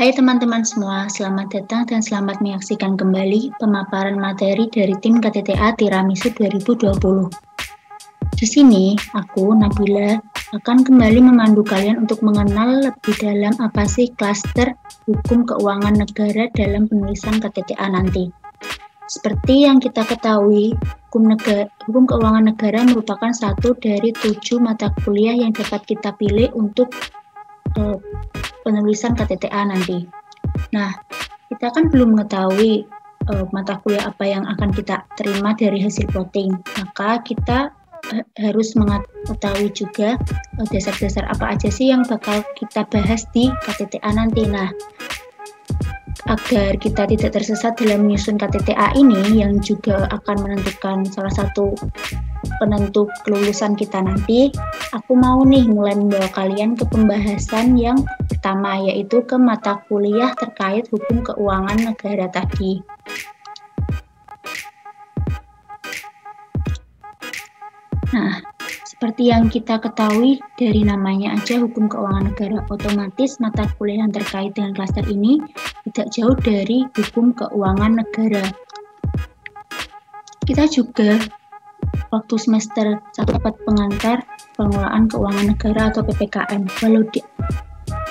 Hai teman-teman semua, selamat datang dan selamat menyaksikan kembali pemaparan materi dari tim KTTA Tiramisu 2020. Di sini, aku, Nabila, akan kembali memandu kalian untuk mengenal lebih dalam apa sih klaster hukum keuangan negara dalam penulisan KTTA nanti. Seperti yang kita ketahui, hukum keuangan negara merupakan satu dari 7 mata kuliah yang dapat kita pilih untuk penulisan KTTA nanti. Nah, kita kan belum mengetahui mata kuliah apa yang akan kita terima dari hasil voting. Maka kita harus mengetahui juga dasar-dasar apa aja sih yang bakal kita bahas di KTTA nanti. Nah, agar kita tidak tersesat dalam menyusun KTTA ini yang juga akan menentukan salah satu penentu kelulusan kita nanti, aku mau nih mulai membawa kalian ke pembahasan yang pertama, yaitu ke mata kuliah terkait hukum keuangan negara tadi. Nah, seperti yang kita ketahui dari namanya aja hukum keuangan negara, otomatis mata kuliah yang terkait dengan klaster ini tidak jauh dari hukum keuangan negara. Kita juga waktu semester 1 dapat pengantar pengelolaan keuangan negara atau PPKN.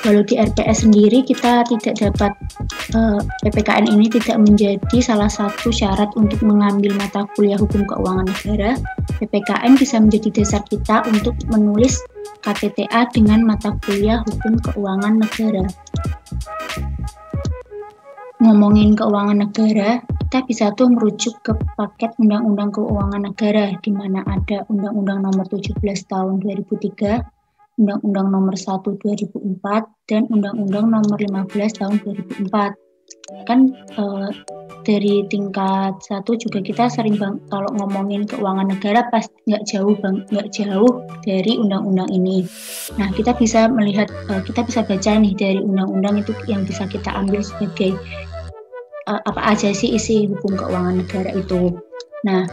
Walau di RPS sendiri kita tidak dapat PPKN ini tidak menjadi salah satu syarat untuk mengambil mata kuliah hukum keuangan negara. PPKN bisa menjadi dasar kita untuk menulis KTTA dengan mata kuliah hukum keuangan negara. Ngomongin keuangan negara, kita bisa tuh merujuk ke paket Undang-Undang Keuangan Negara, di mana ada Undang-Undang Nomor 17 Tahun 2003, Undang-Undang Nomor 1 2004, dan Undang-Undang Nomor 15 Tahun 2004. Kan dari tingkat 1 juga kita sering kalau ngomongin keuangan negara pasti nggak jauh dari undang-undang ini. Nah, kita bisa melihat, kita bisa baca nih dari undang-undang itu yang bisa kita ambil sebagai apa aja sih isi hukum keuangan negara itu. Nah,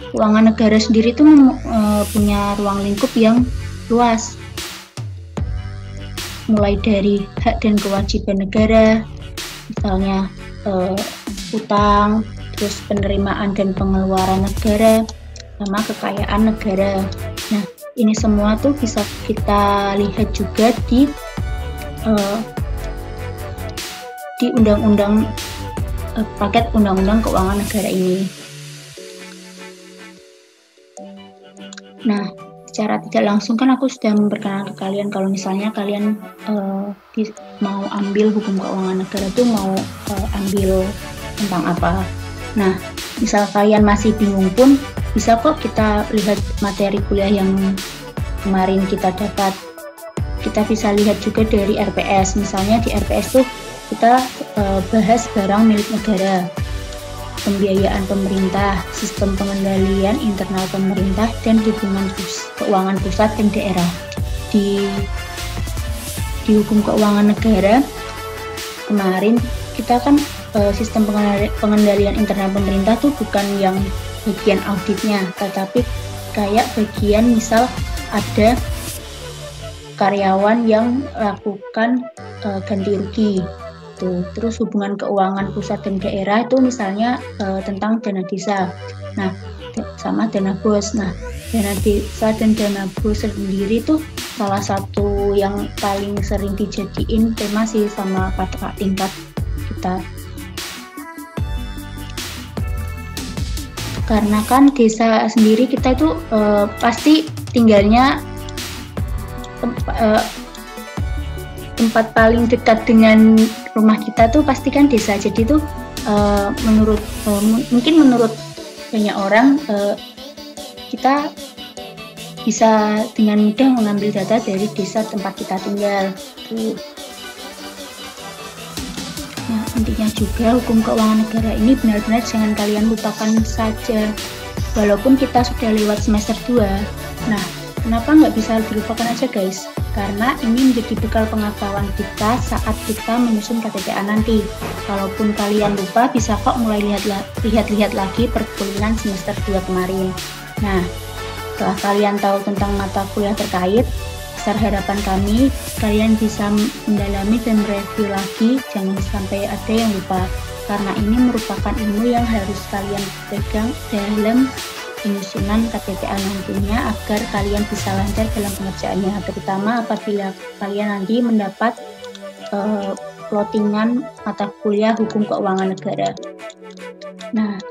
keuangan negara sendiri itu punya ruang lingkup yang luas, mulai dari hak dan kewajiban negara, misalnya utang, terus penerimaan dan pengeluaran negara, sama kekayaan negara. Nah, ini semua tuh bisa kita lihat juga di undang-undang paket undang-undang keuangan negara ini. Nah, secara tidak langsung kan aku sudah memperkenalkan ke kalian kalau misalnya kalian mau ambil hukum keuangan negara itu mau ambil tentang apa. Nah, misal kalian masih bingung pun bisa kok kita lihat materi kuliah yang kemarin kita dapat. Kita bisa lihat juga dari RPS. Misalnya di RPS tuh kita bahas barang milik negara, pembiayaan pemerintah, sistem pengendalian internal pemerintah, dan hubungan keuangan pusat dan daerah. Di hukum keuangan negara kemarin kita kan sistem pengendalian internal pemerintah tuh bukan yang bagian auditnya, tetapi kayak bagian misal ada karyawan yang lakukan ganti rugi. Terus hubungan keuangan pusat dan daerah itu misalnya tentang dana desa. Nah, sama dana bos. Nah, dana desa dan dana bos sendiri itu salah satu yang paling sering dijadiin tema sih sama kakak tingkat kita. Karena kan desa sendiri kita itu pasti tinggalnya tempat paling dekat dengan rumah kita tuh pasti kan desa. Jadi tuh mungkin menurut banyak orang kita bisa dengan mudah mengambil data dari desa tempat kita tinggal. Nah, intinya juga hukum keuangan negara ini benar-benar jangan kalian lupakan saja. Walaupun kita sudah lewat semester 2. Nah, kenapa nggak bisa dilupakan aja guys? Karena ini menjadi bekal pengetahuan kita saat kita menyusun KTTA nanti. Kalaupun kalian lupa, bisa kok mulai lihat-lihat lagi perkuliahan semester 2 kemarin. Nah, setelah kalian tahu tentang mata kuliah terkait, besar harapan kami kalian bisa mendalami dan mereview lagi, jangan sampai ada yang lupa, karena ini merupakan ilmu yang harus kalian pegang dalam penyusunan KTTA nantinya agar kalian bisa lancar dalam pengerjaannya, terutama apabila kalian nanti mendapat plottingan mata kuliah hukum keuangan negara. Nah,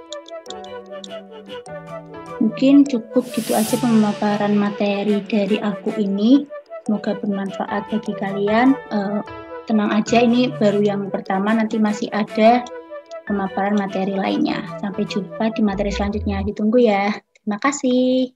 mungkin cukup gitu aja pemaparan materi dari aku ini. Semoga bermanfaat bagi kalian. Tenang aja, ini baru yang pertama, nanti masih ada pemaparan materi lainnya. Sampai jumpa di materi selanjutnya. Ditunggu ya. Terima kasih.